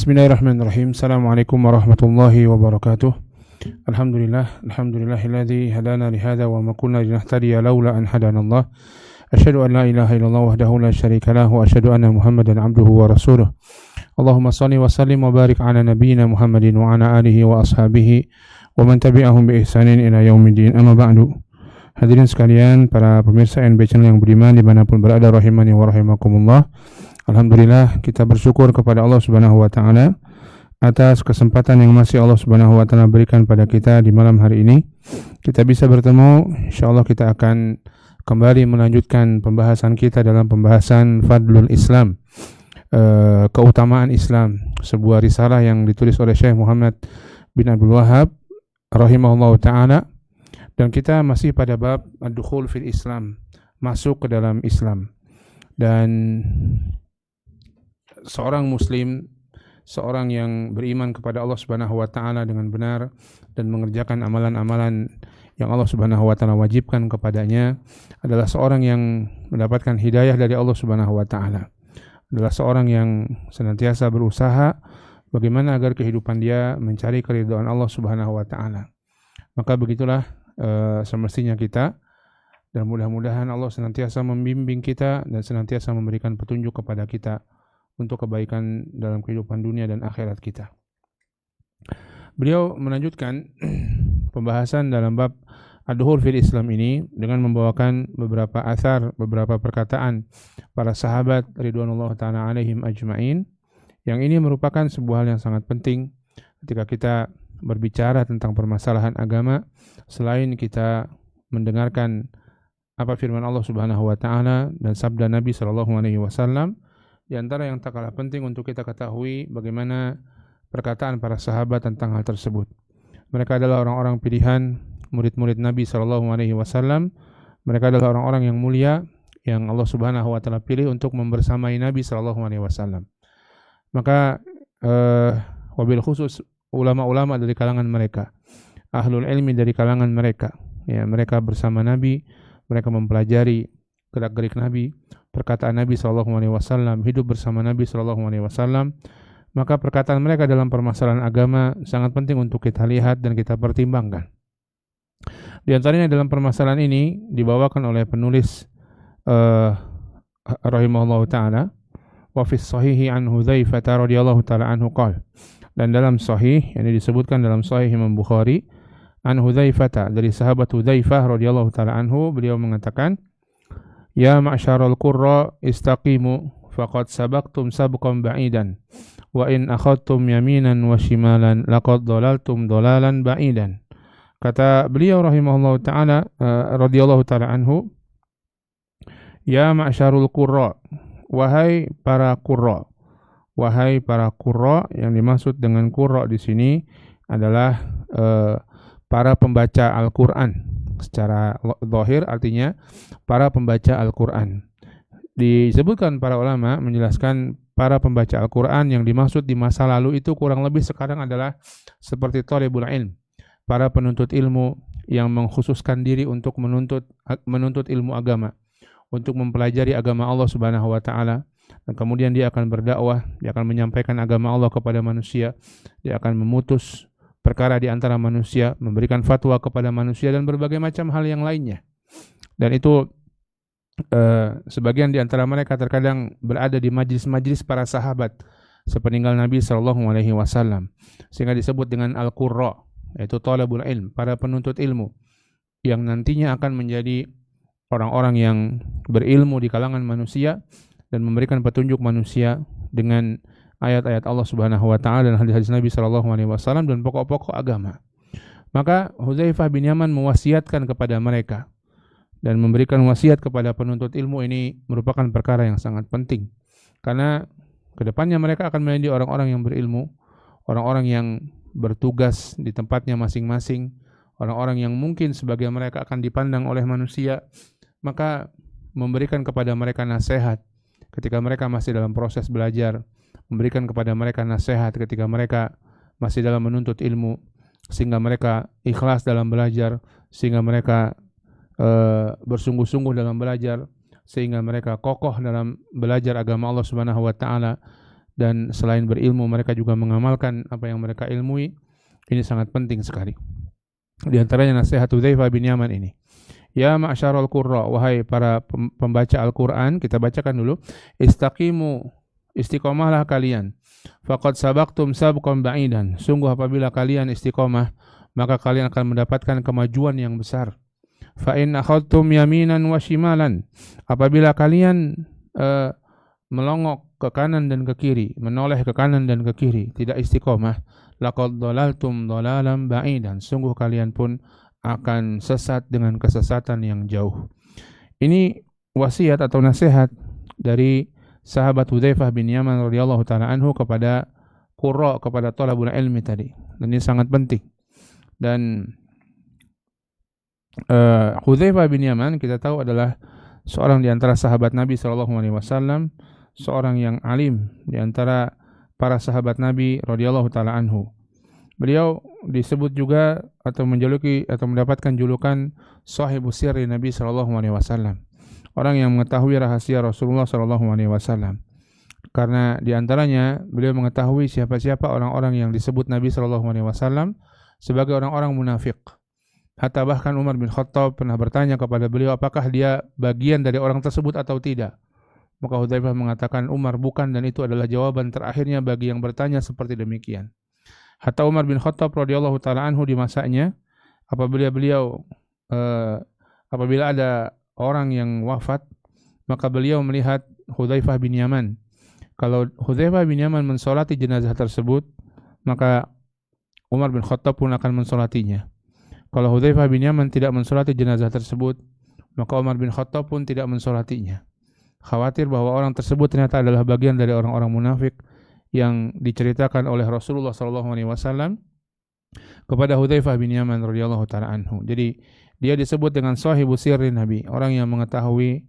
Bismillahirrahmanirrahim. Assalamualaikum warahmatullahi wabarakatuh. Alhamdulillahilladzi hadana lihada wa ma kunna linahtadiya laula an hadanallah. Asyhadu an la ilaha illallah wahdahu la syarika lah wa asyhadu anna Muhammadan abduhu wa rasuluh. Allahumma shalli wa sallim wa barik ala nabiyyina Muhammadin wa ala alihi wa ashabihi wa man tabi'ahum bi ihsanin ila yaumiddin. Amma ba'du. Hadirin sekalian, para pemirsa NB Channel yang beriman dimanapun berada, rahimani wa rahimakumullah. Alhamdulillah, kita bersyukur kepada Allah Subhanahu wa taala atas kesempatan yang masih Allah Subhanahu wa taala berikan pada kita di malam hari ini. Kita bisa bertemu, insyaallah kita akan kembali melanjutkan pembahasan kita dalam pembahasan Fadlul Islam, keutamaan Islam, sebuah risalah yang ditulis oleh Syekh Muhammad bin Abdul Wahhab rahimahullah taala, dan kita masih pada bab ad-dukhul fil Islam, masuk ke dalam Islam. Dan seorang muslim, seorang yang beriman kepada Allah Subhanahu wa taala dengan benar dan mengerjakan amalan-amalan yang Allah Subhanahu wa taala wajibkan kepadanya, adalah seorang yang mendapatkan hidayah dari Allah Subhanahu wa taala. Adalah seorang yang senantiasa berusaha bagaimana agar kehidupan dia mencari keridhaan Allah Subhanahu wa taala. Maka begitulah semestinya kita, dan mudah-mudahan Allah senantiasa membimbing kita dan senantiasa memberikan petunjuk kepada kita untuk kebaikan dalam kehidupan dunia dan akhirat kita. Beliau melanjutkan pembahasan dalam bab ad-dukhul fil Islam ini dengan membawakan beberapa athar, beberapa perkataan para sahabat ridwanullah ta'ala alaihim ajma'in, yang ini merupakan sebuah hal yang sangat penting ketika kita berbicara tentang permasalahan agama. Selain kita mendengarkan apa firman Allah Subhanahu wa taala dan sabda Nabi sallallahu alaihi wasallam, di antara yang tak kalah penting untuk kita ketahui bagaimana perkataan para sahabat tentang hal tersebut. Mereka adalah orang-orang pilihan, murid-murid Nabi sallallahu alaihi wasallam. Mereka adalah orang-orang yang mulia yang Allah Subhanahu wa taala pilih untuk membersamai Nabi sallallahu alaihi wasallam. Maka wabil khusus ulama-ulama dari kalangan mereka, ahlul ilmi dari kalangan mereka, ya, mereka bersama Nabi, mereka mempelajari gerak-gerik Nabi, perkataan Nabi SAW, hidup bersama Nabi SAW. Maka perkataan mereka dalam permasalahan agama sangat penting untuk kita lihat dan kita pertimbangkan. Di antaranya dalam permasalahan ini dibawakan oleh penulis rahimahullah ta'ala, wa fis sahihi an Hudzaifah radhiyallahu ta'ala anhu qala, dan dalam sahih, yang disebutkan dalam sahih Imam Bukhari, an Hudzaifah, dari sahabat Hudzaifah radhiyallahu ta'ala anhu, beliau mengatakan, ya ma'syaral qurra istaqimu faqad sabaqtum sabqan ba'idan wa in akhadtum yaminan wa shimalan laqad dhalaltum dhalalan ba'idan. Kata beliau rahimahullahu taala radhiyallahu taala anhu, ya ma'syarul qurra, wahai para qurra. Wahai para qurra, yang dimaksud dengan qurra di sini adalah para pembaca Al-Qur'an. Secara zahir artinya para pembaca Al-Quran. Disebutkan para ulama menjelaskan para pembaca Al-Quran yang dimaksud di masa lalu itu kurang lebih sekarang adalah seperti thalibul ilm, para penuntut ilmu yang mengkhususkan diri untuk menuntut ilmu agama, untuk mempelajari agama Allah Subhanahu wa taala, dan kemudian dia akan berdakwah, dia akan menyampaikan agama Allah kepada manusia, dia akan memutus perkara di antara manusia, memberikan fatwa kepada manusia, dan berbagai macam hal yang lainnya. Dan itu sebagian di antara mereka terkadang berada di majlis-majlis para sahabat sepeninggal Nabi sallallahu alaihi wasallam, sehingga disebut dengan al-qurra, yaitu talabul ilm, para penuntut ilmu yang nantinya akan menjadi orang-orang yang berilmu di kalangan manusia dan memberikan petunjuk manusia dengan ayat-ayat Allah Subhanahu wa taala dan hadis-hadis Nabi sallallahu alaihi wasallam dan pokok-pokok agama. Maka Hudzaifah bin Yaman mewasiatkan kepada mereka, dan memberikan wasiat kepada penuntut ilmu ini merupakan perkara yang sangat penting, karena kedepannya mereka akan menjadi orang-orang yang berilmu, orang-orang yang bertugas di tempatnya masing-masing, orang-orang yang mungkin sebagian mereka akan dipandang oleh manusia. Maka memberikan kepada mereka nasihat ketika mereka masih dalam proses belajar, memberikan kepada mereka nasihat ketika mereka masih dalam menuntut ilmu, sehingga mereka ikhlas dalam belajar, sehingga mereka bersungguh-sungguh dalam belajar, sehingga mereka kokoh dalam belajar agama Allah Subhanahu wa taala, dan selain berilmu mereka juga mengamalkan apa yang mereka ilmui. Ini sangat penting sekali. Di antaranya nasihat Hudzaifah bin Yaman ini. Ya ma'syarul qurra, wahai para pembaca Al-Qur'an, kita bacakan dulu. Istaqimu, istiqomahlah kalian. Faqad sabaqtum sabqan ba'idan. Sungguh apabila kalian istiqomah, maka kalian akan mendapatkan kemajuan yang besar. Fa in akhadtum yaminan wa shimalan. Apabila kalian melongok ke kanan dan ke kiri, menoleh ke kanan dan ke kiri, tidak istiqomah, laqad dhalaltum dhalalan ba'idan. Sungguh kalian pun akan sesat dengan kesesatan yang jauh. Ini wasiat atau nasihat dari sahabat Hudzaifah bin Yaman radhiyallahu taala anhu kepada qurra, kepada thalabul ilmi tadi. Dan ini sangat penting. Dan Hudzaifah bin Yaman kita tahu adalah seorang di antara sahabat Nabi SAW, seorang yang alim di antara para sahabat Nabi radhiyallahu taala anhu. Beliau disebut juga atau menjuluki atau mendapatkan julukan Shahibus Sirri Nabi SAW, orang yang mengetahui rahasia Rasulullah SAW. Karena di antaranya beliau mengetahui siapa-siapa orang-orang yang disebut Nabi SAW sebagai orang-orang munafik. Hatta bahkan Umar bin Khattab pernah bertanya kepada beliau apakah dia bagian dari orang tersebut atau tidak. Maka Hudzaifah mengatakan Umar bukan, dan itu adalah jawaban terakhirnya bagi yang bertanya seperti demikian. Hatta Umar bin Khattab radhiyallahu taala anhu di masanya apabila ada orang yang wafat, maka beliau melihat Hudzaifah bin Yaman. Kalau Hudzaifah bin Yaman mensolati jenazah tersebut, maka Umar bin Khattab pun akan mensolatinya. Kalau Hudzaifah bin Yaman tidak mensolati jenazah tersebut, maka Umar bin Khattab pun tidak mensolatinya. Khawatir bahwa orang tersebut ternyata adalah bagian dari orang-orang munafik yang diceritakan oleh Rasulullah SAW kepada Hudzaifah bin Yaman radhiyallahu taala anhu. Jadi dia disebut dengan Shahibus Sirri Nabi, orang yang mengetahui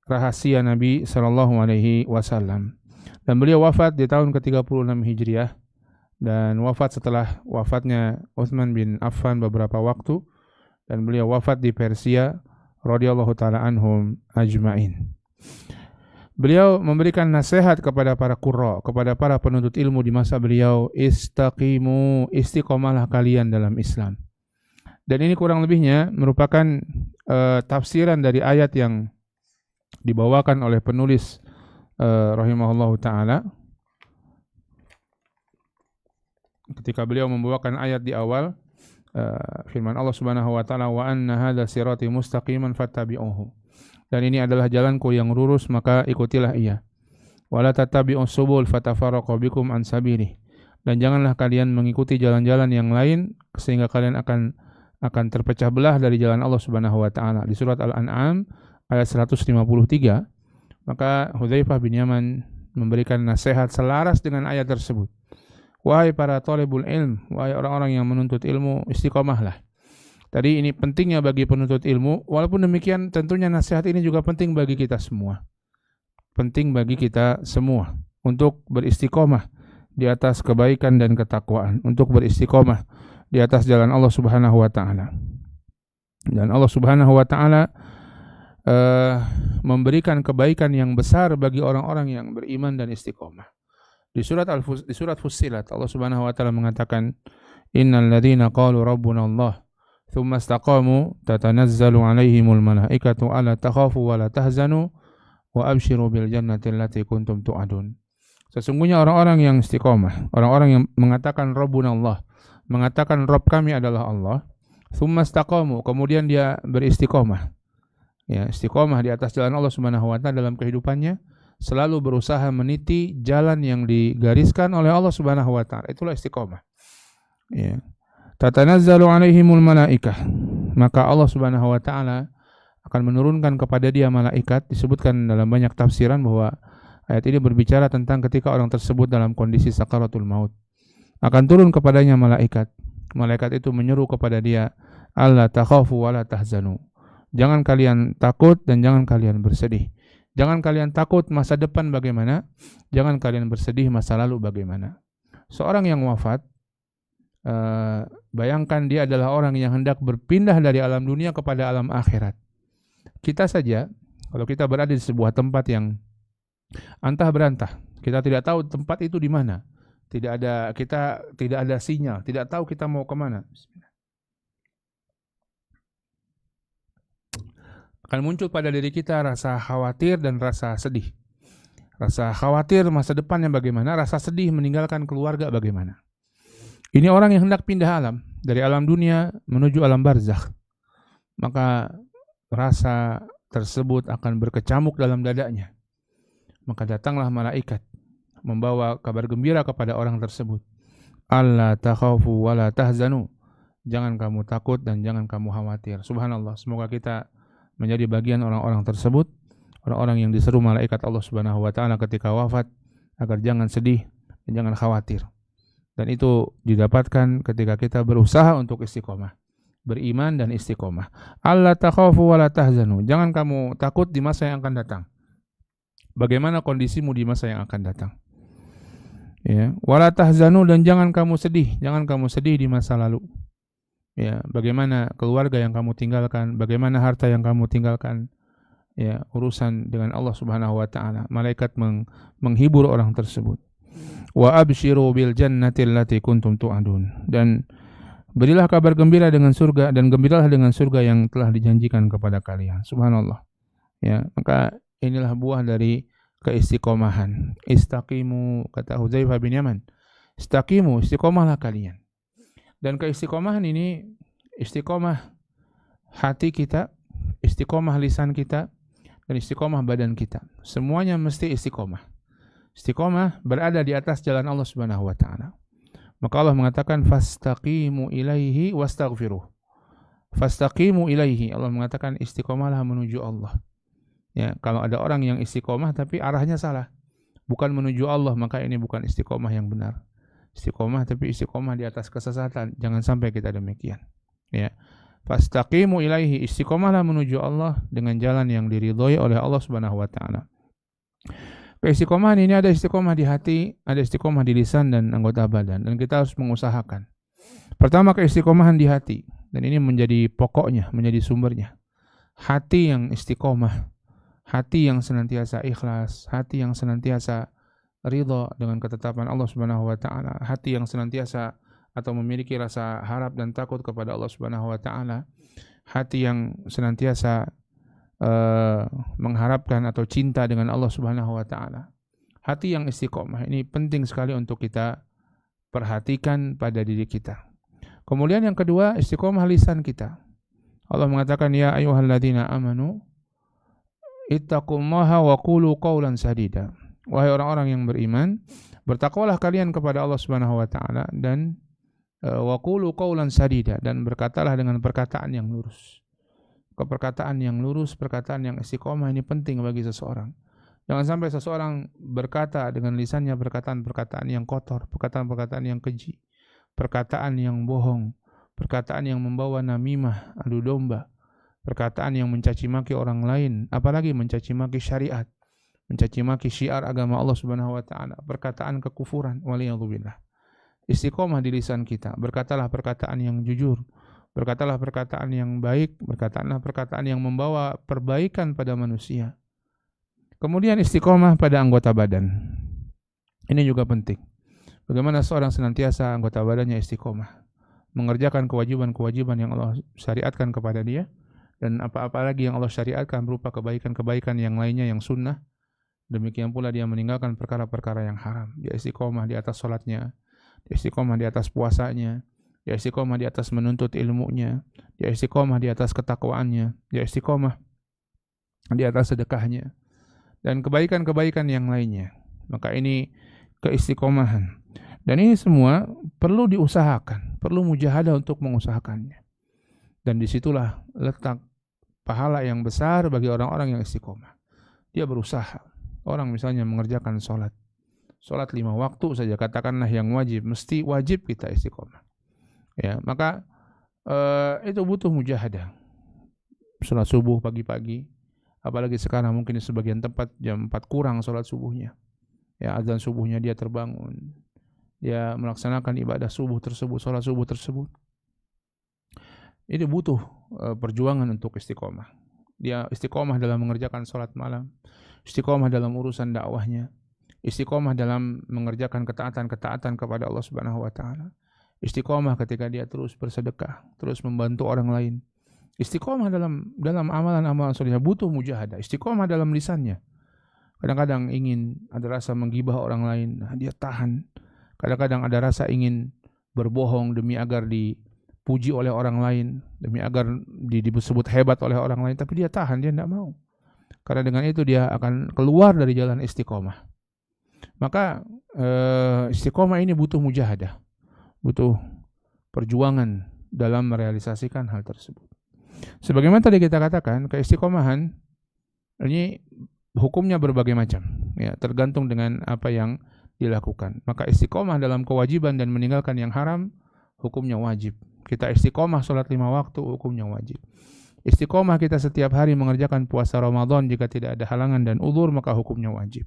rahasia Nabi SAW. Dan beliau wafat di tahun ke-36 Hijriah, dan wafat setelah wafatnya Utsman bin Affan beberapa waktu, dan beliau wafat di Persia radhiyallahu taala anhum ajmain. Beliau memberikan nasihat kepada para qurra, kepada para penuntut ilmu di masa beliau, istaqimu, istiqomahlah kalian dalam Islam. Dan ini kurang lebihnya merupakan tafsiran dari ayat yang dibawakan oleh penulis rahimahullahu taala. Ketika beliau membawakan ayat di awal, firman Allah Subhanahu wa taala, wa anna hadza sirati mustaqiman fattabi'uhu. Dan ini adalah jalanku yang lurus, maka ikutilah ia. Wala tattabi'us subul fatafarraqu bikum an sabilih. Dan janganlah kalian mengikuti jalan-jalan yang lain sehingga kalian akan terpecah belah dari jalan Allah Subhanahu wa taala. Di surat Al-An'am ayat 153, maka Hudzaifah bin Yaman memberikan nasihat selaras dengan ayat tersebut. Wahai para thalibul ilm, wahai orang-orang yang menuntut ilmu, istiqomahlah. Tadi ini pentingnya bagi penuntut ilmu. Walaupun demikian tentunya nasihat ini juga penting bagi kita semua. Penting bagi kita semua untuk beristiqomah di atas kebaikan dan ketakwaan, untuk beristiqomah di atas jalan Allah Subhanahu wa taala. Dan Allah Subhanahu wa taala memberikan kebaikan yang besar bagi orang-orang yang beriman dan istiqomah. Di surat Fussilat Allah Subhanahu wa taala mengatakan, innal ladzina qalu rabbuna Allah thumma istaqamu tatanazzalu 'alaihimul malaikatu alla takhafu wa la tahzanu wa abshiru bil jannati allati kuntum tu'adun. Sesungguhnya orang-orang yang istiqomah, orang-orang yang mengatakan rabbuna Allah, mengatakan Rabb kami adalah Allah, thumma istaqamu, kemudian dia beristiqomah. Ya, istiqomah di atas jalan Allah Subhanahu wa taala dalam kehidupannya, selalu berusaha meniti jalan yang digariskan oleh Allah Subhanahu wa taala. Itulah istiqomah. Ya. Tatanazzalu 'alaihimul malaikah. Maka Allah Subhanahu wa taala akan menurunkan kepada dia malaikat. Disebutkan dalam banyak tafsiran bahwa ayat ini berbicara tentang ketika orang tersebut dalam kondisi sakaratul maut. Akan turun kepadanya malaikat. Malaikat itu menyeru kepada dia, alla takhafu wa la tahzanu. Jangan kalian takut dan jangan kalian bersedih. Jangan kalian takut masa depan bagaimana, jangan kalian bersedih masa lalu bagaimana. Seorang yang wafat, bayangkan dia adalah orang yang hendak berpindah dari alam dunia kepada alam akhirat. Kita saja, kalau kita berada di sebuah tempat yang antah berantah, Kita tidak tahu tempat itu di mana. Kita tidak ada sinyal, tidak tahu kita mau kemana. Akan muncul pada diri kita rasa khawatir dan rasa sedih. Rasa khawatir masa depannya bagaimana, rasa sedih meninggalkan keluarga bagaimana. Ini orang yang hendak pindah alam, dari alam dunia menuju alam barzakh. Maka rasa tersebut akan berkecamuk dalam dadanya. Maka datanglah malaikat membawa kabar gembira kepada orang tersebut. Alla takhafu wa la tahzanu. Jangan kamu takut dan jangan kamu khawatir. Subhanallah, semoga kita menjadi bagian orang-orang tersebut, orang-orang yang diseru malaikat Allah Subhanahu wa taala ketika wafat agar jangan sedih dan jangan khawatir. Dan itu didapatkan ketika kita berusaha untuk istiqomah, beriman dan istiqomah. Alla takhafu wa la tahzanu. Jangan kamu takut di masa yang akan datang. Bagaimana kondisimu di masa yang akan datang? Ya, wala tahzanu, dan jangan kamu sedih di masa lalu. Ya, bagaimana keluarga yang kamu tinggalkan, bagaimana harta yang kamu tinggalkan, ya, urusan dengan Allah Subhanahu wa taala. Malaikat menghibur orang tersebut. Wa absyiru bil jannati allati kuntum tu'adun. Dan berilah kabar gembira dengan surga, dan gembiralah dengan surga yang telah dijanjikan kepada kalian. Subhanallah. Ya, maka inilah buah dari keistiqomahan. Istaqimu, kata Hudzaifah bin Yaman. Istaqimu, istiqomahlah kalian. Dan keistiqomahan ini, istiqomah hati kita, istiqomah lisan kita, dan istiqomah badan kita. Semuanya mesti istiqomah. Istiqomah berada di atas jalan Allah Subhanahu wa taala. Maka Allah mengatakan fastaqimu ilaihi wastaghfiruh. Fastaqimu ilaihi, Allah mengatakan istiqomahlah menuju Allah. Ya, kalau ada orang yang istiqomah tapi arahnya salah, bukan menuju Allah, maka ini bukan istiqomah yang benar. Istiqomah tapi istiqomah di atas kesesatan. Jangan sampai kita demikian. Ya. Fastaqimu ilaihi, istiqomahlah menuju Allah dengan jalan yang diridhoi oleh Allah Subhanahu wa taala. Keistiqomahan ini ada istiqomah di hati, ada istiqomah di lisan dan anggota badan, dan kita harus mengusahakan. Pertama, keistiqomahan di hati, dan ini menjadi pokoknya, menjadi sumbernya. Hati yang istiqomah, hati yang senantiasa ikhlas, hati yang senantiasa ridha dengan ketetapan Allah Subhanahu wa taala, hati yang senantiasa atau memiliki rasa harap dan takut kepada Allah Subhanahu wa taala, hati yang senantiasa mengharapkan atau cinta dengan Allah Subhanahu wa taala. Hati yang istiqomah ini penting sekali untuk kita perhatikan pada diri kita. Kemudian yang kedua, istiqomah lisan kita. Allah mengatakan, ya ayyuhalladzina amanu ittaqullaha wa qulu qawlan sadida. Wahai orang-orang yang beriman, bertakwalah kalian kepada Allah Subhanahu wa taala, dan wa qulu qawlan sadida, dan berkatalah dengan perkataan yang lurus. Perkataan yang lurus, perkataan yang istiqomah ini penting bagi seseorang. Jangan sampai seseorang berkata dengan lisannya perkataan-perkataan yang kotor, perkataan-perkataan yang keji, perkataan yang bohong, perkataan yang membawa namimah, adu domba, perkataan yang mencaci maki orang lain, apalagi mencaci maki syariat, mencaci maki syiar agama Allah Subhanahu wa taala, perkataan kekufuran, waliyadzubillah. Istiqomah di lisan kita, berkatalah perkataan yang jujur, berkatalah perkataan yang baik, berkatalah perkataan yang membawa perbaikan pada manusia. Kemudian istiqomah pada anggota badan. Ini juga penting. Bagaimana seorang senantiasa anggota badannya istiqomah, mengerjakan kewajiban-kewajiban yang Allah syariatkan kepada dia, dan apa-apa lagi yang Allah syariatkan berupa kebaikan-kebaikan yang lainnya yang sunnah. Demikian pula dia meninggalkan perkara-perkara yang haram. Dia istiqomah di atas salatnya, dia istiqomah di atas puasanya, dia istiqomah di atas menuntut ilmunya, dia istiqomah di atas ketakwaannya, dia istiqomah di atas sedekahnya, dan kebaikan-kebaikan yang lainnya. Maka ini keistiqomahan. Dan ini semua perlu diusahakan, perlu mujahadah untuk mengusahakannya. Dan disitulah letak pahala yang besar bagi orang-orang yang istiqomah. Dia berusaha. Orang misalnya mengerjakan sholat 5 waktu saja, katakanlah yang wajib, mesti wajib kita istiqomah. Ya, maka itu butuh mujahadah. Sholat subuh pagi-pagi, apalagi sekarang mungkin di sebagian tempat jam 4 kurang sholat subuhnya. Ya, azan subuhnya dia terbangun, dia melaksanakan ibadah subuh tersebut, sholat subuh tersebut. Itu butuh perjuangan untuk istiqomah. Dia istiqomah dalam mengerjakan sholat malam, istiqomah dalam urusan dakwahnya, Istiqomah dalam mengerjakan ketaatan-ketaatan kepada Allah Subhanahu wa taala. Istiqomah ketika dia terus bersedekah, terus membantu orang lain. Istiqomah dalam amalan-amalan soleh butuh mujahadah. Istiqomah dalam lisannya. Kadang-kadang ingin ada rasa menggibah orang lain, nah dia tahan. Kadang-kadang ada rasa ingin berbohong demi agar dipuji oleh orang lain, demi agar disebut hebat oleh orang lain, tapi dia tahan, dia tidak mau. Karena dengan itu dia akan keluar dari jalan istiqomah. Maka istiqomah ini butuh mujahadah, butuh perjuangan dalam merealisasikan hal tersebut. Sebagaimana tadi kita katakan, keistiqomahan ini hukumnya berbagai macam, ya, tergantung dengan apa yang dilakukan. Maka istiqomah dalam kewajiban dan meninggalkan yang haram, hukumnya wajib. Kita istiqomah sholat 5 waktu, hukumnya wajib. Istiqomah kita setiap hari mengerjakan puasa Ramadan jika tidak ada halangan dan uzur, maka hukumnya wajib.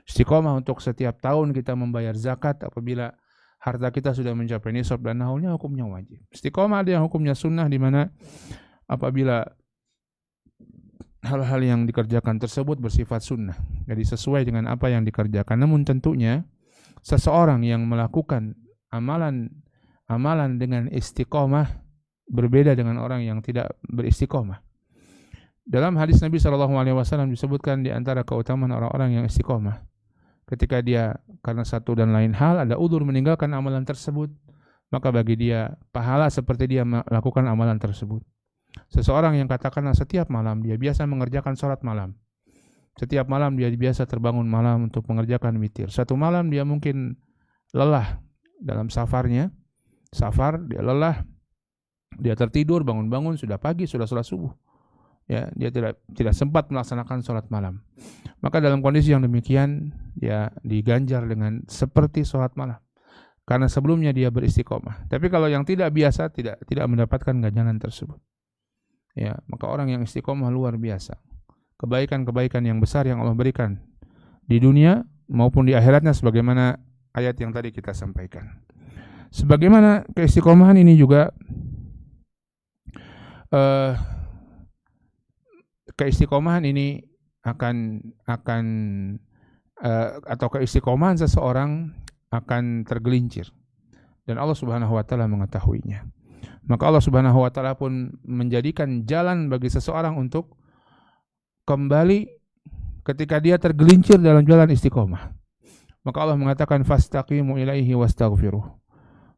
Istiqomah untuk setiap tahun kita membayar zakat apabila harta kita sudah mencapai nisab dan nahulnya, hukumnya wajib. Istiqomah ada yang hukumnya sunnah, di mana apabila hal-hal yang dikerjakan tersebut bersifat sunnah, jadi sesuai dengan apa yang dikerjakan. Namun tentunya seseorang yang melakukan amalan dengan istiqomah berbeda dengan orang yang tidak beristiqomah. Dalam hadis Nabi SAW disebutkan di antara keutamaan orang-orang yang istiqomah, ketika dia karena satu dan lain hal ada udzur meninggalkan amalan tersebut, maka bagi dia pahala seperti dia melakukan amalan tersebut. Seseorang yang katakanlah setiap malam dia biasa mengerjakan sholat malam, setiap malam dia biasa terbangun malam untuk mengerjakan witir. Satu malam dia mungkin lelah dalam safar, dia lelah, dia tertidur, bangun-bangun sudah pagi, sudah sholat subuh. Ya, dia tidak sempat melaksanakan sholat malam. Maka dalam kondisi yang demikian dia diganjar dengan seperti sholat malam, karena sebelumnya dia beristiqomah. Tapi kalau yang tidak biasa tidak mendapatkan ganjaran tersebut. Ya, maka orang yang istiqomah luar biasa. Kebaikan-kebaikan yang besar yang Allah berikan di dunia maupun di akhiratnya, sebagaimana ayat yang tadi kita sampaikan. Sebagaimana keistiqomahan ini juga keistiqomahan ini atau keistiqomahan seseorang akan tergelincir dan Allah Subhanahu wa taala mengetahuinya. Maka Allah Subhanahu wa taala pun menjadikan jalan bagi seseorang untuk kembali ketika dia tergelincir dalam jalan istiqomah. Maka Allah mengatakan fastaqimu ilaihi wastaghfiruh.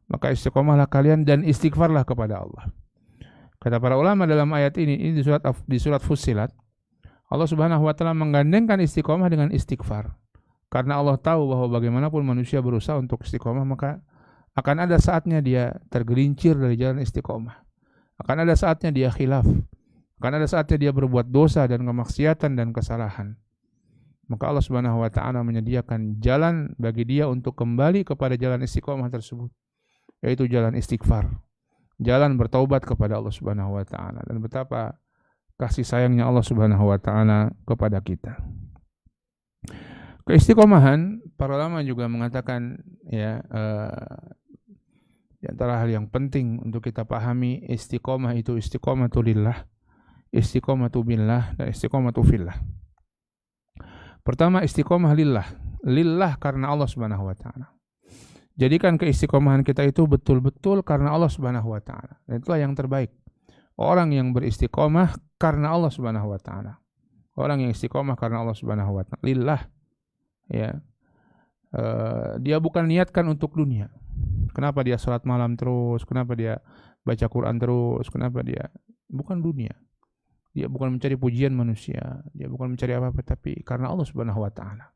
Maka istiqomahlah kalian dan istighfarlah kepada Allah. Kata para ulama dalam ayat ini di surat Fussilat, Allah Subhanahu wa taala menggandengkan istiqomah dengan istighfar. Karena Allah tahu bahwa bagaimanapun manusia berusaha untuk istiqomah, maka akan ada saatnya dia tergelincir dari jalan istiqomah. Akan ada saatnya dia khilaf. Akan ada saatnya dia berbuat dosa dan kemaksiatan dan kesalahan. Maka Allah Subhanahu wa taala menyediakan jalan bagi dia untuk kembali kepada jalan istiqomah tersebut, yaitu jalan istighfar. Jalan bertaubat kepada Allah Subhanahu wa taala. Dan betapa kasih sayangnya Allah Subhanahu wa taala kepada kita. Keistiqomahan, para ulama juga mengatakan di antara hal yang penting untuk kita pahami, istiqomah itu istiqomatu lillah, istiqomatu billah, dan istiqomatu fillah. Pertama, istiqomah lillah. Lillah karena Allah Subhanahu wa taala. Jadikan keistiqomahan kita itu betul-betul karena Allah Subhanahu wa taala. Dan itulah yang terbaik. Orang yang beristiqomah karena Allah Subhanahu wa taala. Orang yang istiqomah karena Allah Subhanahu wa taala. Lillah. Ya. Dia bukan niatkan untuk dunia. Kenapa dia sholat malam terus? Kenapa dia baca Quran terus? Kenapa dia? Bukan dunia. Dia bukan mencari pujian manusia. Dia bukan mencari apa-apa, tapi karena Allah Subhanahu wa taala.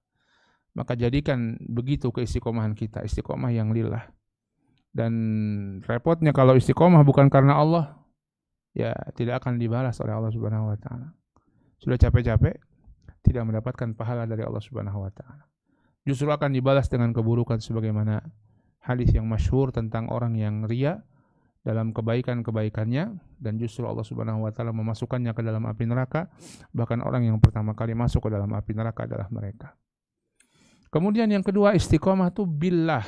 Maka jadikan begitu keistiqomahan kita, istiqomah yang lillah. Dan repotnya kalau istiqomah bukan karena Allah, ya tidak akan dibalas oleh Allah Subhanahu wa taala. Sudah capek-capek tidak mendapatkan pahala dari Allah Subhanahu wa taala. Justru akan dibalas dengan keburukan, sebagaimana hadis yang masyhur tentang orang yang riya dalam kebaikan-kebaikannya, dan justru Allah Subhanahu wa taala memasukkannya ke dalam api neraka. Bahkan orang yang pertama kali masuk ke dalam api neraka adalah mereka. Kemudian yang kedua, istiqomah itu billah,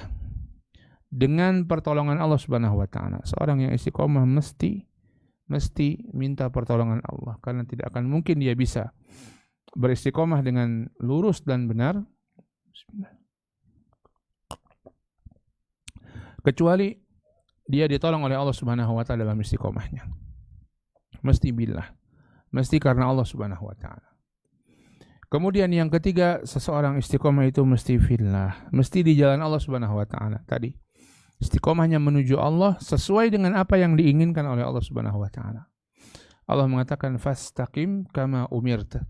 dengan pertolongan Allah Subhanahu wa taala. Seorang yang istiqomah mesti minta pertolongan Allah, karena tidak akan mungkin dia bisa beristiqomah dengan lurus dan benar Bismillah. Kecuali dia ditolong oleh Allah Subhanahu wa taala dalam istiqomahnya. Mesti billah, mesti karena Allah Subhanahu wa taala. Kemudian yang ketiga, seseorang istiqomah itu mesti fillah, mesti di jalan Allah Subhanahu wa taala. Tadi istiqomahnya menuju Allah sesuai dengan apa yang diinginkan oleh Allah Subhanahu wa taala. Allah mengatakan fastaqim kama umirta.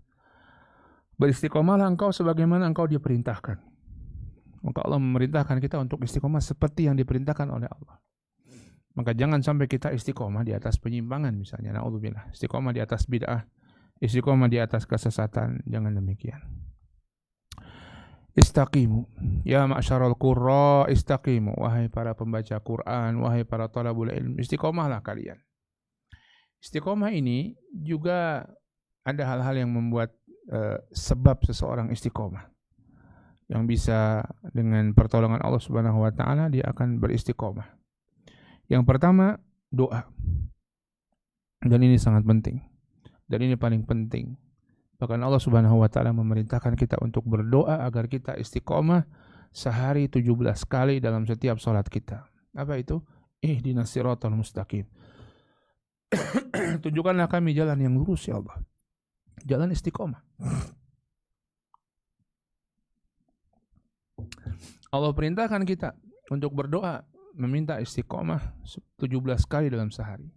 Beristiqomahlah engkau sebagaimana engkau diperintahkan. Maka Allah memerintahkan kita untuk istiqomah seperti yang diperintahkan oleh Allah. Maka jangan sampai kita istiqomah di atas penyimpangan misalnya, naudzubillah. Istiqomah di atas bid'ah, istiqomah di atas kesesatan, jangan demikian. Istaqimu, ya ma'syarul qurra, istaqimu, wahai para pembaca Quran, wahai para talabul ilm, istiqomahlah kalian. Istiqomah ini juga ada hal-hal yang membuat sebab seseorang istiqomah. Yang bisa dengan pertolongan Allah Subhanahu wa taala dia akan beristiqomah. Yang pertama, doa. Dan ini sangat penting. Dan ini paling penting. Bahkan Allah Subhanahu wa taala memerintahkan kita untuk berdoa agar kita istiqomah sehari 17 kali dalam setiap salat kita. Apa itu? Ihdinas siratal mustaqim. Tunjukkanlah kami jalan yang lurus ya Allah. Jalan istiqomah. Allah perintahkan kita untuk berdoa, meminta istiqomah 17 kali dalam sehari.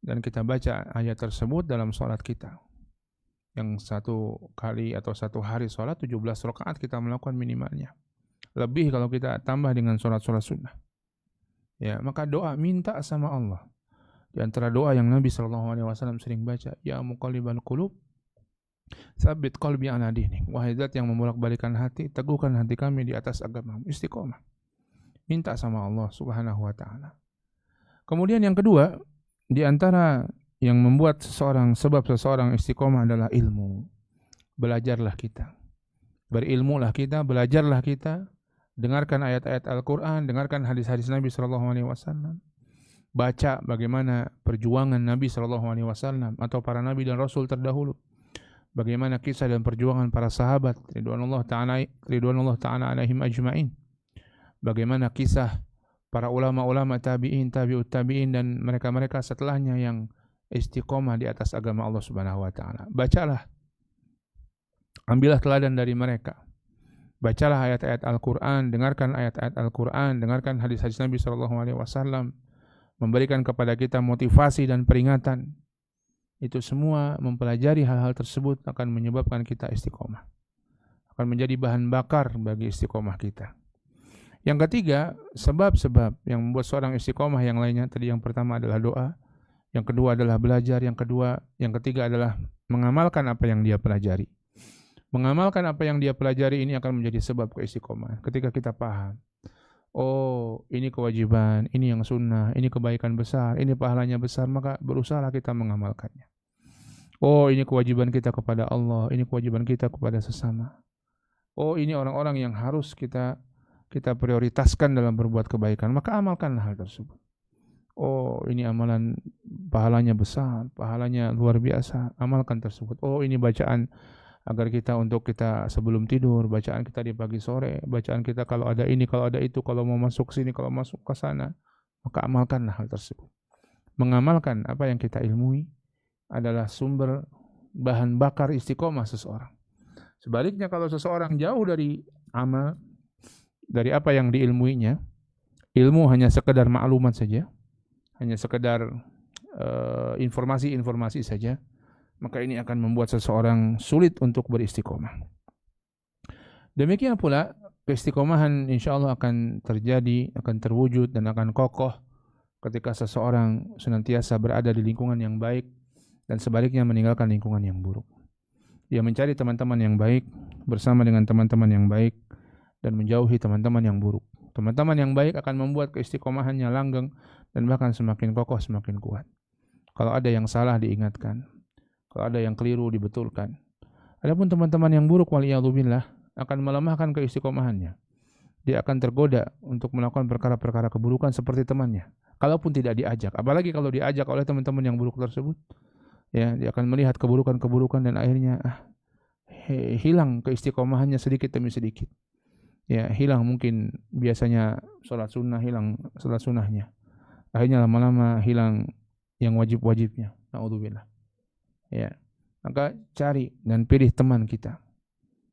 Dan kita baca ayat tersebut dalam sholat kita. Yang satu kali atau satu hari sholat 17 rakaat kita melakukan minimalnya. Lebih kalau kita tambah dengan sholat-sholat sunnah. Ya, maka doa minta sama Allah. Di antara doa yang Nabi SAW sering baca, Ya muqallibal qulub, Sabit qalbi ala dinik. Wahai zat yang membolak-balikan hati, teguhkan hati kami di atas agama. Istiqomah. Minta sama Allah Subhanahu wa taala. Kemudian yang kedua, di antara yang membuat sebab seseorang istiqomah adalah ilmu. Belajarlah kita. Berilmulah kita, belajarlah kita, dengarkan ayat-ayat Al-Qur'an, dengarkan hadis-hadis Nabi sallallahu alaihi wasallam. Baca bagaimana perjuangan Nabi sallallahu alaihi wasallam atau para nabi dan rasul terdahulu. Bagaimana kisah dan perjuangan para sahabat ridwanullah ta'ala alaihim ajma'in. Bagaimana kisah para ulama-ulama tabi'in, tabi'ut tabi'in dan mereka-mereka setelahnya yang istiqomah di atas agama Allah Subhanahu wa taala. Bacalah. Ambillah teladan dari mereka. Bacalah ayat-ayat Al-Qur'an, dengarkan ayat-ayat Al-Qur'an, dengarkan hadis-hadis Nabi sallallahu alaihi wasallam, memberikan kepada kita motivasi dan peringatan. Itu semua mempelajari hal-hal tersebut akan menyebabkan kita istiqomah. Akan menjadi bahan bakar bagi istiqomah kita. Yang ketiga, sebab-sebab yang membuat seorang istiqomah yang lainnya. Tadi yang pertama adalah doa. Yang kedua adalah belajar. Yang ketiga adalah mengamalkan apa yang dia pelajari. Mengamalkan apa yang dia pelajari ini akan menjadi sebab keistiqomahan. Ketika kita paham. Oh, ini kewajiban, ini yang sunnah, ini kebaikan besar, ini pahalanya besar, maka berusaha kita mengamalkannya. Oh, ini kewajiban kita kepada Allah, ini kewajiban kita kepada sesama. Oh, ini orang-orang yang harus kita prioritaskan dalam berbuat kebaikan, maka amalkanlah hal tersebut. Oh, ini amalan pahalanya besar, pahalanya luar biasa, amalkan tersebut. Oh, ini bacaan agar kita sebelum tidur, bacaan kita di pagi sore, bacaan kita kalau ada ini, kalau ada itu, kalau mau masuk sini, kalau masuk ke sana, maka amalkanlah hal tersebut. Mengamalkan apa yang kita ilmui adalah sumber bahan bakar istiqomah seseorang. Sebaliknya kalau seseorang jauh dari amal, dari apa yang diilmuinya, ilmu hanya sekedar maklumat saja, hanya sekedar informasi-informasi saja, maka ini akan membuat seseorang sulit untuk beristiqomah. Demikian pula keistiqomahan insyaallah akan terjadi, akan terwujud dan akan kokoh ketika seseorang senantiasa berada di lingkungan yang baik dan sebaliknya meninggalkan lingkungan yang buruk. Dia mencari teman-teman yang baik, bersama dengan teman-teman yang baik dan menjauhi teman-teman yang buruk. Teman-teman yang baik akan membuat keistiqomahannya langgeng dan bahkan semakin kokoh, semakin kuat. Kalau ada yang salah diingatkan. Kalau ada yang keliru dibetulkan. Adapun teman-teman yang buruk waliyadzubillah akan melemahkan keistiqomahannya. Dia akan tergoda untuk melakukan perkara-perkara keburukan seperti temannya. Kalaupun tidak diajak, apalagi kalau diajak oleh teman-teman yang buruk tersebut, ya dia akan melihat keburukan-keburukan dan akhirnya hilang keistiqomahannya sedikit demi sedikit. Ya, hilang mungkin biasanya sholat sunnah, hilang sholat sunnahnya. Akhirnya lama-lama hilang yang wajib-wajibnya. Naudzubillah. Ya. Maka cari dan pilih teman kita.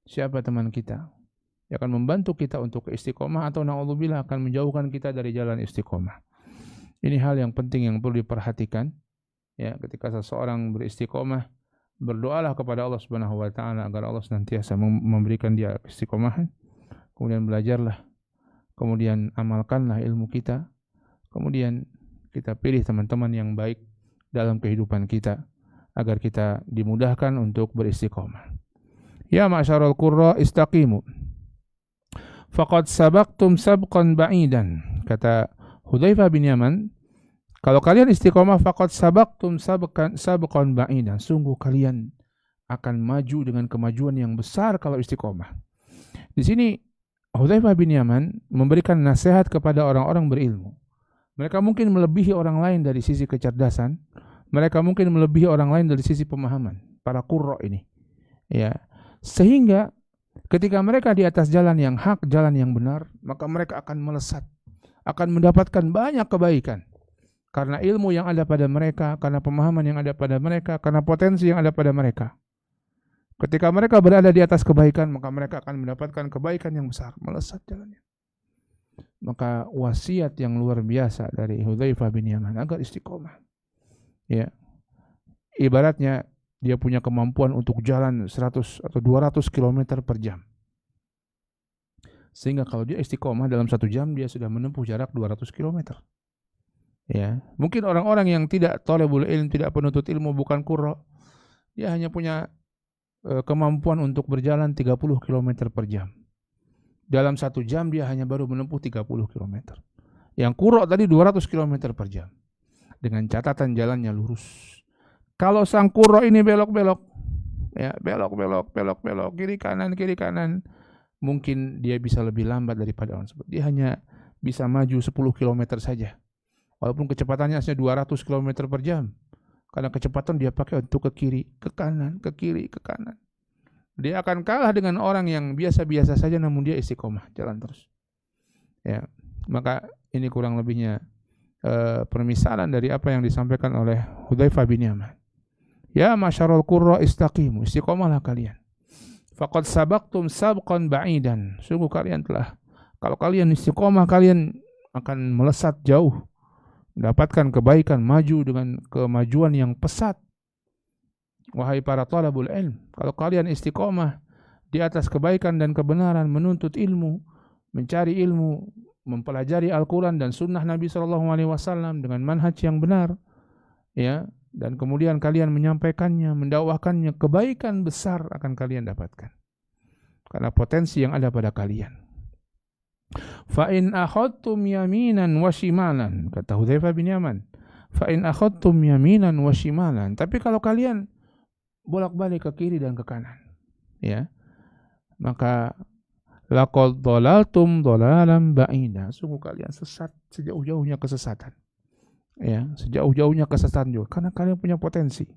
Siapa teman kita? Yang akan membantu kita untuk istiqomah atau naudzubillah akan menjauhkan kita dari jalan istiqomah. Ini hal yang penting yang perlu diperhatikan. Ya, ketika seseorang beristiqomah, berdoalah kepada Allah Subhanahu wa taala agar Allah senantiasa memberikan dia istiqomahan. Kemudian belajarlah, kemudian amalkanlah ilmu kita, kemudian kita pilih teman-teman yang baik dalam kehidupan kita agar kita dimudahkan untuk beristiqomah. Ya ma'syarul qurra istaqimu. Faqad sabaqtum sabqan ba'idan. Kata Hudzaifah bin Yaman, kalau kalian istiqomah faqad sabaqtum sabqan ba'idan. Sungguh kalian akan maju dengan kemajuan yang besar kalau istiqomah. Di sini Hudzaifah bin Yaman memberikan nasihat kepada orang-orang berilmu. Mereka mungkin melebihi orang lain dari sisi kecerdasan, mereka mungkin melebihi orang lain dari sisi pemahaman, para qurra ini. Ya. Sehingga ketika mereka di atas jalan yang hak, jalan yang benar, maka mereka akan melesat, akan mendapatkan banyak kebaikan. Karena ilmu yang ada pada mereka, karena pemahaman yang ada pada mereka, karena potensi yang ada pada mereka. Ketika mereka berada di atas kebaikan, maka mereka akan mendapatkan kebaikan yang besar, melesat jalannya. Maka wasiat yang luar biasa dari Hudzaifah bin Yaman agar istiqomah. Ya. Ibaratnya dia punya kemampuan untuk jalan 100 atau 200 km per jam. Sehingga kalau dia istiqomah dalam 1 jam dia sudah menempuh jarak 200 km. Ya, mungkin orang-orang yang tidak thalibul ilm, tidak penuntut ilmu, bukan qurra, dia hanya punya kemampuan untuk berjalan 30 km per jam. Dalam 1 jam dia hanya baru menempuh 30 km. Yang qurra tadi 200 km per jam. Dengan catatan jalannya lurus. Kalau sang qurra ini belok-belok, ya belok-belok, kiri kanan, mungkin dia bisa lebih lambat daripada orang tersebut. Dia hanya bisa maju 10 km saja. Walaupun kecepatannya hanya 200 km per jam. Karena kecepatan dia pakai untuk ke kiri, ke kanan, ke kiri, ke kanan. Dia akan kalah dengan orang yang biasa-biasa saja namun dia istiqomah, jalan terus. Ya, maka ini kurang lebihnya permisalan dari apa yang disampaikan oleh Hudzaifah bin Yaman. Ya masyarul qurra istaqimu, istiqomahlah kalian. Faqad sabaqtum sabqan ba'idan. Sungguh kalian telah, kalau kalian istiqomah kalian akan melesat jauh. Mendapatkan kebaikan, maju dengan kemajuan yang pesat. Wahai para thalabul ilm, kalau kalian istiqomah di atas kebaikan dan kebenaran, menuntut ilmu, mencari ilmu, mempelajari Al-Quran dan Sunnah Nabi SAW dengan manhaj yang benar, ya, dan kemudian kalian menyampaikannya, mendakwahkannya, kebaikan besar akan kalian dapatkan. Karena potensi yang ada pada kalian. Fa in akhadtum yaminan wa shimalan, kata Hudzaifah bin Yaman. Fa in akhadtum yaminan wa shimalan, tapi kalau kalian bolak-balik ke kiri dan ke kanan, ya, maka laqad dhalaltum dhalalan ba'ida. Sungguh kalian sesat sejauh-jauhnya kesesatan. Ya, sejauh-jauhnya kesesatan juga karena kalian punya potensi.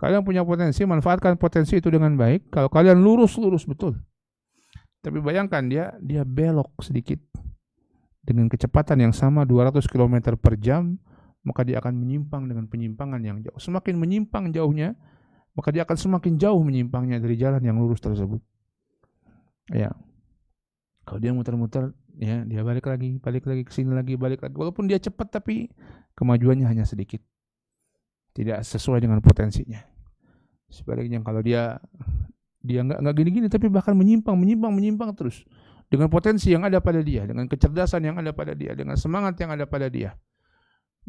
Kalian punya potensi, manfaatkan potensi itu dengan baik. Kalau kalian lurus betul. Tapi bayangkan dia belok sedikit dengan kecepatan yang sama 200 km per jam, maka dia akan menyimpang dengan penyimpangan yang jauh. Semakin menyimpang jauhnya, maka dia akan semakin jauh menyimpangnya dari jalan yang lurus tersebut. Ya. Kalau dia muter-muter, ya, dia balik lagi ke sini lagi, balik lagi. Walaupun dia cepat tapi kemajuannya hanya sedikit. Tidak sesuai dengan potensinya. Sebaliknya kalau dia enggak gini-gini tapi bahkan menyimpang terus dengan potensi yang ada pada dia, dengan kecerdasan yang ada pada dia, dengan semangat yang ada pada dia,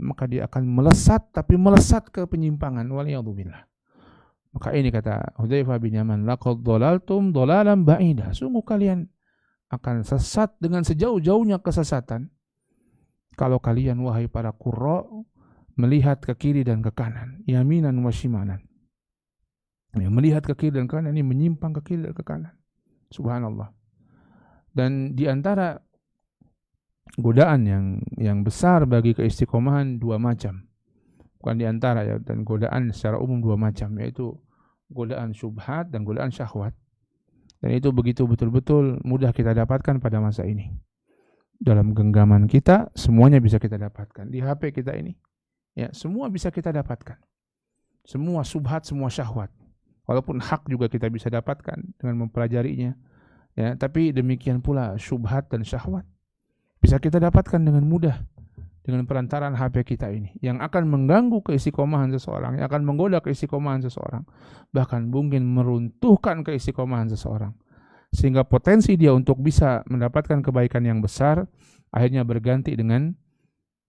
maka dia akan melesat ke penyimpangan. Waliyadzubillah. Maka ini kata Hudzaifah bin Yaman, laqad dhalaltum dhalalan ba'ida. Sungguh kalian akan sesat dengan sejauh-jauhnya kesesatan kalau kalian wahai para qurra melihat ke kiri dan ke kanan, yaminan wa shimalan. Ya, melihat ke kiri dan ke kanan, ini menyimpang ke kiri dan ke kanan. Subhanallah. Dan di antara godaan yang besar bagi keistiqomahan 2 macam. Bukan di antara ya, dan godaan secara umum 2 macam, yaitu godaan syubhat dan godaan syahwat. Dan itu begitu betul-betul mudah kita dapatkan pada masa ini. Dalam genggaman kita, semuanya bisa kita dapatkan. Di HP kita ini, ya semua bisa kita dapatkan. Semua subhat, semua syahwat. Walaupun hak juga kita bisa dapatkan dengan mempelajarinya. Ya, tapi demikian pula subhat dan syahwat bisa kita dapatkan dengan mudah dengan perantaraan HP kita ini, yang akan mengganggu keistiqomahan seseorang, yang akan menggoda keistiqomahan seseorang, bahkan mungkin meruntuhkan keistiqomahan seseorang, sehingga potensi dia untuk bisa mendapatkan kebaikan yang besar akhirnya berganti dengan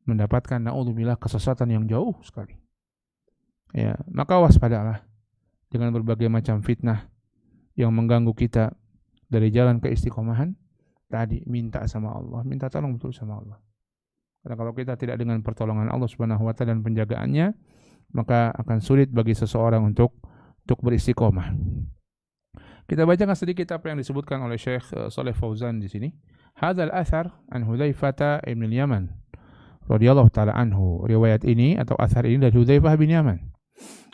mendapatkan naudzubillah kesesatan yang jauh sekali. Ya, maka waspadalah dengan berbagai macam fitnah yang mengganggu kita dari jalan keistiqomahan. Tadi minta sama Allah, minta tolong betul sama Allah. Karena kalau kita tidak dengan pertolongan Allah Subhanahu wa taala dan penjagaannya, maka akan sulit bagi seseorang untuk beristiqomah. Kita bacakan sedikit apa yang disebutkan oleh Syekh Shalih Fauzan di sini. Hadzal athar an Hudzaifah ibn al-Yaman radhiyallahu taala anhu. Riwayat ini atau athar ini dari Hudzaifah bin Yaman.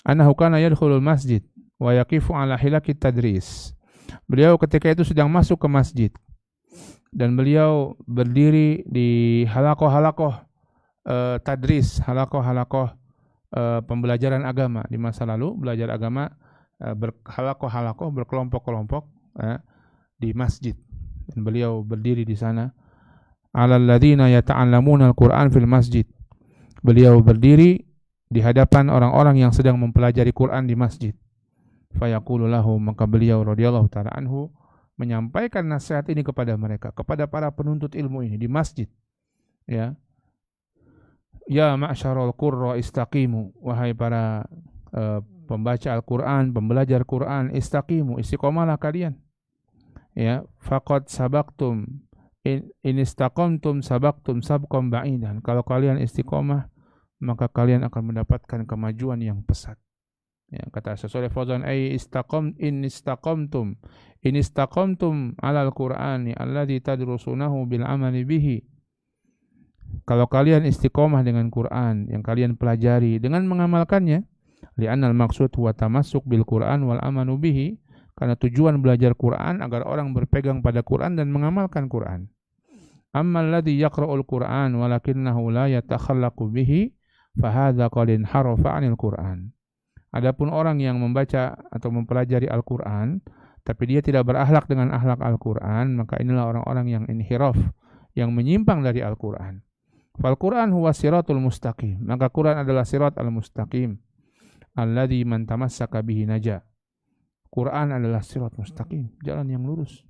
Annahu kana yadkhulul masjid wa yaqifu ala hilakit tadris. Beliau ketika itu sedang masuk ke masjid dan beliau berdiri di halakoh-halakoh tadris, halakoh-halakoh pembelajaran agama. Di masa lalu belajar agama berhalakoh-halakoh, berkelompok-kelompok di masjid. Dan beliau berdiri di sana. Alal ladzina yata'allamuna al-Qur'an fil masjid. Beliau berdiri di hadapan orang-orang yang sedang mempelajari Quran di masjid. Fayaqulu lahum, maka beliau radhiyallahu taala anhu menyampaikan nasihat ini kepada mereka, kepada para penuntut ilmu ini di masjid. Ya. Ya ma'syarul qurra istaqimu, wahai para pembaca Al-Qur'an, pembelajar Quran, istaqimu, istiqomahlah kalian. Ya, faqad sabaqtum in istaqamtum sabaqtum sabqan ba'idan. Kalau kalian istiqomah, maka kalian akan mendapatkan kemajuan yang pesat. Ya, kata Syekh Fauzan, ay istaqamtum alal Qur'ani alladzi tadrusunahu bil amali bihi. Kalau kalian istiqomah dengan Quran yang kalian pelajari dengan mengamalkannya, li'annal maqsud huwa tamassuk bil Qur'an wal amanu bihi, karena tujuan belajar Quran agar orang berpegang pada Quran dan mengamalkan Quran. Amma alladzi yaqra'ul Qur'an walakinnahu la yatakhallaqu bihi, fahadza qad inharafa 'anil Qur'an. Adapun orang yang membaca atau mempelajari Al-Quran, tapi dia tidak berakhlak dengan akhlak Al-Quran, maka inilah orang-orang yang inhiraf, yang menyimpang dari Al-Quran. Fal-Quran huwa siratul mustaqim. Maka Quran adalah sirat al-mustaqim. Alladzi man tamassaka bihi naja. Quran adalah sirat mustaqim, jalan yang lurus.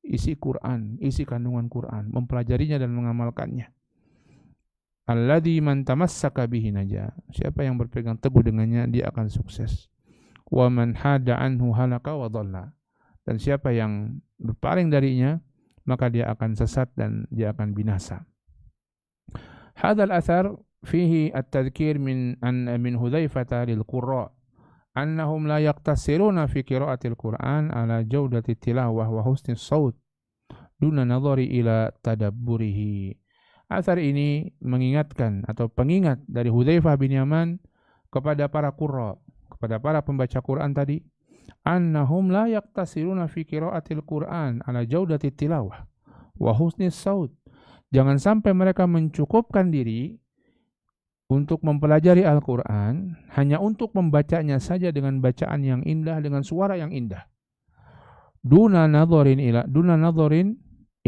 Isi Quran, isi kandungan Quran, mempelajarinya dan mengamalkannya. Alladzi man tamassaka bihi naja. Siapa yang berpegang teguh dengannya, dia akan sukses. Wa man hada anhu halaka wa dhalla. Dan siapa yang berpaling darinya, maka dia akan sesat dan dia akan binasa. Hadzal athar fihi at-tadhkir min Hudzaifah lil qurra annahum la yaqtasiruna fi qira'atil Qur'an ala jawdati tilawah wa husni shaut duna nadhari ila tadabburihi. Athar ini mengingatkan atau pengingat dari Hudzaifah bin Yaman kepada para qurra, kepada para pembaca Quran tadi, annahum la yaqtasiruna fi qira'atil Qur'an ala jawdati tilawah wa husni shaut. Jangan sampai mereka mencukupkan diri untuk mempelajari Al-Quran hanya untuk membacanya saja dengan bacaan yang indah, dengan suara yang indah. Duna nadharin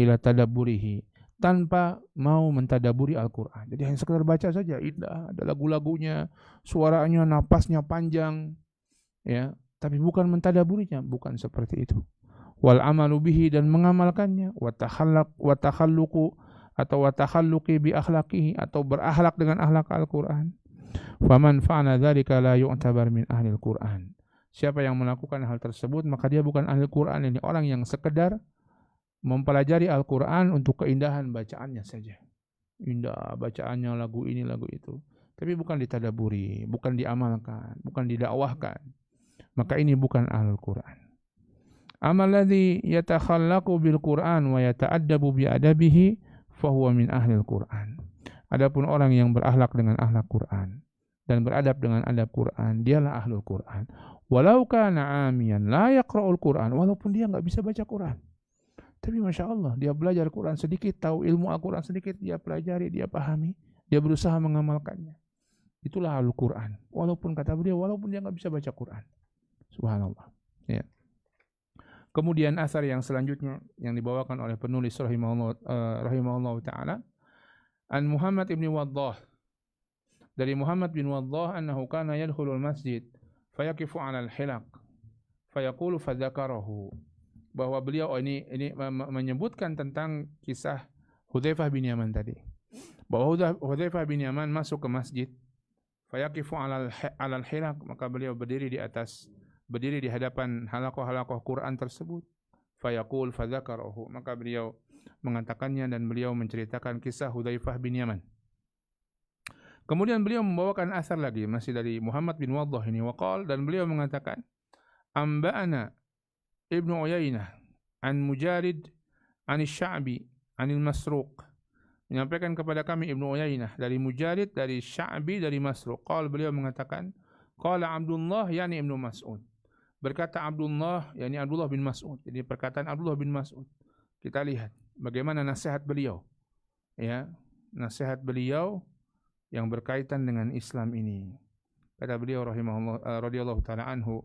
ila tadabburihi, tanpa mau mentadaburi Al-Quran. Jadi hanya sekedar baca saja, indah, ada lagu-lagunya, suaranya, napasnya panjang, ya, tapi bukan mentadaburinya, bukan seperti itu. Wal amalu bihi, dan mengamalkannya, wa takhalluqu atau wa takhalluqi bi akhlaqihi, atau berakhlak dengan akhlak Al-Quran. Faman fa'ala dzalika la yu'tabar min ahli Al-Quran. Siapa yang melakukan hal tersebut, maka dia bukan ahli Quran. Ini orang yang sekedar mempelajari Al-Quran untuk keindahan bacaannya saja. Indah bacaannya, lagu ini, lagu itu. Tapi bukan ditadaburi, bukan diamalkan, bukan didakwahkan. Maka ini bukan ahli Quran. Amal ladzi yatakhallaqu bil Quran wa yata'addabu bi adabihi fahuwa min ahlil Quran. Adapun orang yang berakhlak dengan akhlak Quran dan beradab dengan adab Quran, dialah ahlul Quran. walau kana amiyan la yaqra'ul Qur'an, walaupun dia enggak bisa baca Quran. Tapi Masya Allah, dia belajar Quran sedikit, tahu ilmu Al-Quran sedikit, dia pelajari, dia pahami, dia berusaha mengamalkannya. Itulah Al-Quran. Walaupun kata beliau, walaupun dia nggak bisa baca Quran. Subhanallah. Ya. Kemudian asar yang selanjutnya yang dibawakan oleh penulis rahimahullah ta'ala, an Muhammad ibn Waddah, dari Muhammad bin Waddah, annahu kana yadkhulul masjid fayaqifu 'alal hilaq fayaqulu fadzakarahu, bahwa beliau ini menyebutkan tentang kisah Hudzaifah bin Yaman tadi, bahwa Hudzaifah bin Yaman masuk ke masjid, fayaqifu 'alal hilaq, maka beliau berdiri di hadapan halaqah-halaqah Quran tersebut, fayaqul fadzakarahu, maka beliau mengatakannya dan beliau menceritakan kisah Hudzaifah bin Yaman. Kemudian beliau membawakan asar lagi masih dari Muhammad bin Waddah ini, waqal, dan beliau mengatakan, amba'ana Ibnu Uyainah an Mujarid an Sya'bi anil Masruq, menyampaikan kepada kami Ibnu Uyainah dari Mujarid, dari Sya'bi, dari Masruq. Qala, beliau mengatakan, qala Abdullah yani Ibnu Mas'ud, berkata Abdullah yani Abdullah bin Mas'ud. Jadi perkataan Abdullah bin Mas'ud. Kita lihat bagaimana nasihat beliau. Ya, nasihat beliau yang berkaitan dengan Islam ini. Kata beliau rahimahullah radhiyallahu taala anhu,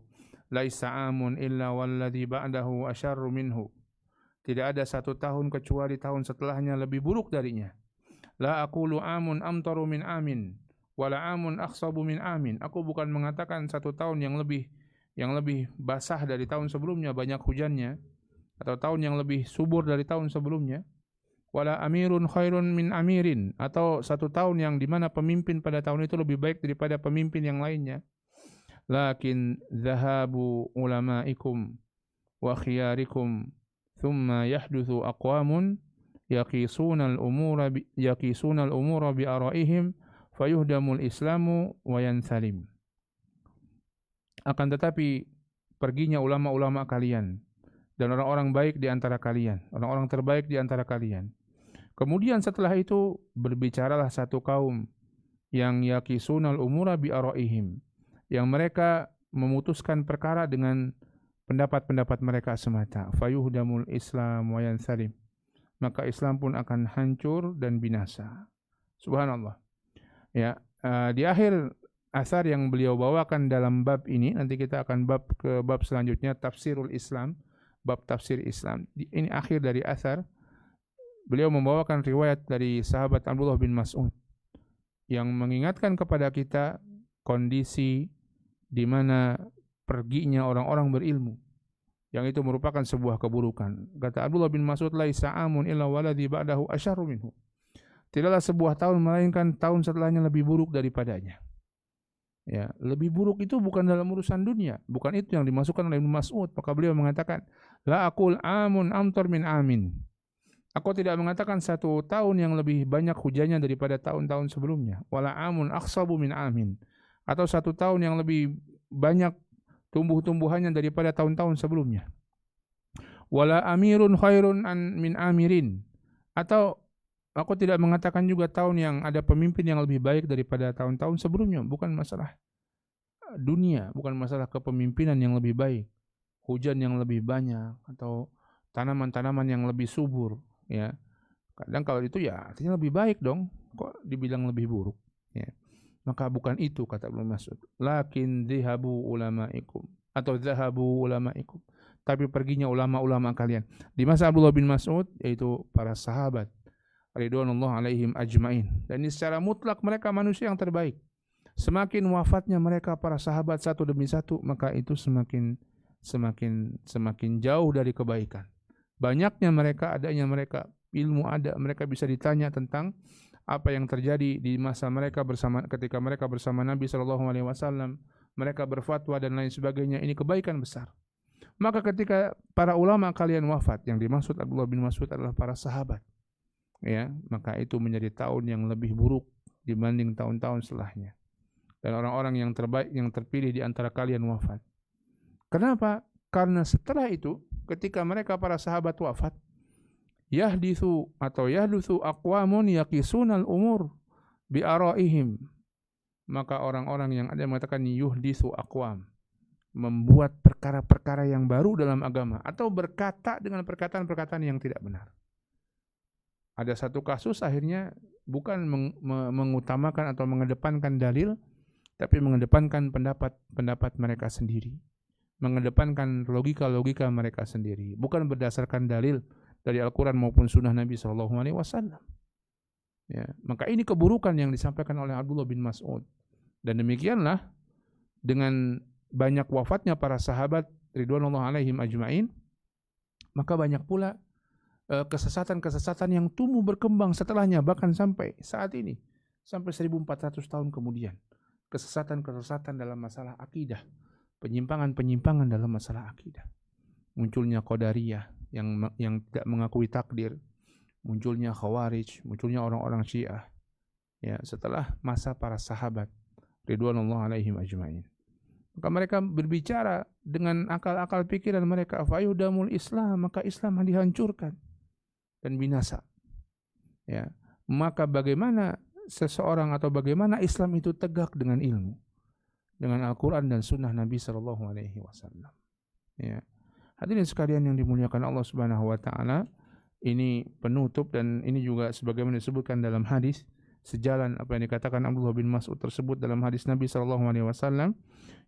laisa amun illa walladhi ba'dahu asyarru minhu, tidak ada satu tahun kecuali tahun setelahnya lebih buruk darinya. La aqulu amun amtaru min amin wala amun akhsabu min amin, aku bukan mengatakan satu tahun yang lebih basah dari tahun sebelumnya, banyak hujannya, atau tahun yang lebih subur dari tahun sebelumnya. Wala amirun khairun min amirin, atau satu tahun yang dimana pemimpin pada tahun itu lebih baik daripada pemimpin yang lainnya. Lakin dhahabu ulama'ikum wa khiyarikum thumma yahduthu aqwamun yaqisuna al-umura bi ara'ihim fayuhdamul islamu wa yansalim. Akan tetapi perginya ulama-ulama kalian dan orang-orang baik di antara kalian, orang-orang terbaik di antara kalian. Kemudian setelah itu berbicaralah satu kaum yang yaqisunal umura bi ara'ihim, yang mereka memutuskan perkara dengan pendapat-pendapat mereka semata. Fayuhdamul Islam wa yansalim, maka Islam pun akan hancur dan binasa. Subhanallah. Ya, di akhir asar yang beliau bawakan dalam bab ini, nanti kita akan ke bab selanjutnya, tafsirul Islam, bab tafsir Islam. Ini akhir dari asar. Beliau membawakan riwayat dari sahabat Abdullah bin Mas'ud yang mengingatkan kepada kita kondisi di mana perginya orang-orang berilmu, yang itu merupakan sebuah keburukan. Kata Abdullah bin Mas'ud, laisa amun illa waladhi ba'dahu asyarru minhu, tidaklah sebuah tahun melainkan tahun setelahnya lebih buruk daripadanya. Ya, lebih buruk itu bukan dalam urusan dunia, bukan itu yang dimasukkan oleh Ibnu Mas'ud. Maka beliau mengatakan, la aqul amun amtar min amin, aku tidak mengatakan satu tahun yang lebih banyak hujannya daripada tahun-tahun sebelumnya. Wala amun akhsabu min amin, atau satu tahun yang lebih banyak tumbuh-tumbuhannya daripada tahun-tahun sebelumnya. Wala amirun khairun min amirin, atau aku tidak mengatakan juga tahun yang ada pemimpin yang lebih baik daripada tahun-tahun sebelumnya. Bukan masalah dunia, bukan masalah kepemimpinan yang lebih baik, hujan yang lebih banyak, atau tanaman-tanaman yang lebih subur. Ya, kadang kalau itu ya artinya lebih baik dong, kok dibilang lebih buruk. Ya, maka bukan itu kata Ibnu Mas'ud. Lakin dhahabu ulama'ikum, atau dhahabu ulama'ikum, tapi perginya ulama-ulama kalian. Di masa Abdullah bin Mas'ud, yaitu para sahabat ridwanullah alaihim ajmain, dan ini secara mutlak mereka manusia yang terbaik. Semakin wafatnya mereka para sahabat satu demi satu, maka itu semakin jauh dari kebaikan. Banyaknya mereka, adanya mereka, ilmu ada, mereka bisa ditanya tentang apa yang terjadi di masa mereka ketika mereka bersama Nabi SAW, mereka berfatwa dan lain sebagainya. Ini kebaikan besar. Maka ketika para ulama kalian wafat, yang dimaksud Abdullah bin Mas'ud adalah para sahabat, ya, maka itu menjadi tahun yang lebih buruk dibanding tahun-tahun setelahnya. Dan orang-orang yang terbaik, yang terpilih di antara kalian wafat. Kenapa? Karena setelah itu, ketika mereka para sahabat wafat, yahdithu aqwamun yaqisunal umur bi ara'ihim, maka orang-orang yang ada mengatakan yuhdithu aqwam, membuat perkara-perkara yang baru dalam agama atau berkata dengan perkataan-perkataan yang tidak benar. Ada satu kasus akhirnya bukan mengutamakan atau mengedepankan dalil, tapi mengedepankan pendapat mereka sendiri, mengedepankan logika mereka sendiri, bukan berdasarkan dalil dari Al-Quran maupun Sunnah Nabi SAW. Ya, maka ini keburukan yang disampaikan oleh Abdullah bin Mas'ud. Dan demikianlah dengan banyak wafatnya para sahabat ridwanullah alaihim ajma'in, maka banyak pula kesesatan-kesesatan yang tumbuh berkembang setelahnya, bahkan sampai saat ini, sampai 1400 tahun kemudian. Kesesatan-kesesatan dalam masalah akidah, penyimpangan-penyimpangan dalam masalah akidah. Munculnya Qadariyah yang tidak mengakui takdir, munculnya Khawarij, munculnya orang-orang Syiah. Ya, setelah masa para sahabat ridwanullah alaihim ajma'in. Maka mereka berbicara dengan akal-akal pikiran mereka, fayudamul Islam, maka Islam dihancurkan dan binasa. Ya, maka bagaimana seseorang atau bagaimana Islam itu tegak dengan ilmu, dengan Al-Quran dan Sunnah Nabi SAW. Ya, hadirin sekalian yang dimuliakan Allah Subhanahu Wa Taala, ini penutup dan ini juga sebagaimana disebutkan dalam hadis, sejalan apa yang dikatakan Abdullah bin Mas'ud tersebut dalam hadis Nabi SAW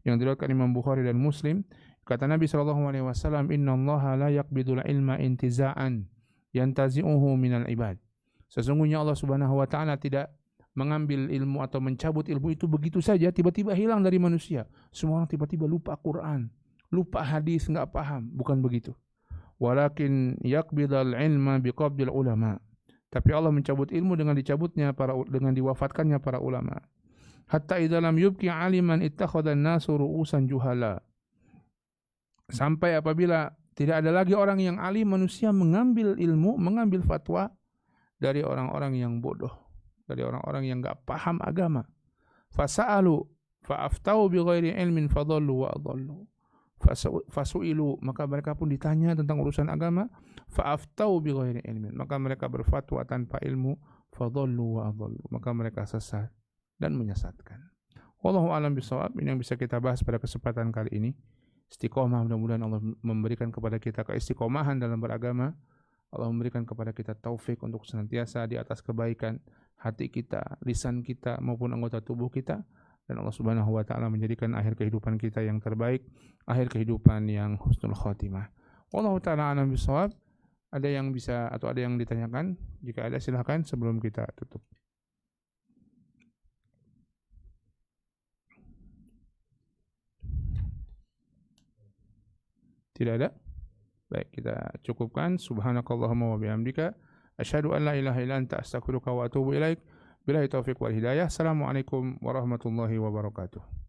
yang diriwayatkan Imam Bukhari dan Muslim. Kata Nabi SAW, Inna Allah la yaqbidul ilma intiza'an yantazi'uhu minal ibad. Sesungguhnya Allah Subhanahu Wa Taala tidak mengambil ilmu atau mencabut ilmu itu begitu saja, tiba-tiba hilang dari manusia. Semua orang tiba-tiba lupa Quran, lupa hadis, enggak paham. Bukan begitu. Walakin yaqbidul ilma biqabdil ulama. Tapi Allah mencabut ilmu dengan dengan diwafatkannya para ulama. Hatta idza lam yubqi aliman ittakhadha an-nasu ru'usan juhala. Sampai apabila tidak ada lagi orang yang alim, manusia mengambil ilmu, mengambil fatwa dari orang-orang yang bodoh, dari orang-orang yang enggak paham agama. Fasa'alu fa'aftau bighairi ilmin fadhallu wa adhallu. Fasu'ilu, maka mereka pun ditanya tentang urusan agama, fa'aftau bighairi ilmin, maka mereka berfatwa tanpa ilmu, fadhallu wa adhallu, maka mereka sesat dan menyesatkan. Wallahu a'lam bishawab. Ini yang bisa kita bahas pada kesempatan kali ini. Istiqomah, mudah-mudahan Allah memberikan kepada kita keistiqomahan dalam beragama. Allah memberikan kepada kita taufik untuk senantiasa di atas kebaikan hati kita, lisan kita maupun anggota tubuh kita, dan Allah Subhanahu Wa Taala menjadikan akhir kehidupan kita yang terbaik, akhir kehidupan yang husnul khotimah. Wallahu taala a'lam bishawab. Ada yang bisa atau ada yang ditanyakan? Jika ada silakan sebelum kita tutup. Tidak ada? Baik, kita cukupkan. Subhanakallahumma wa bihamdika asyhadu an la ilaha illa anta astaghfiruka wa atubu ilaik. Billahi taufiq wal hidayah. Assalamualaikum warahmatullahi wabarakatuh.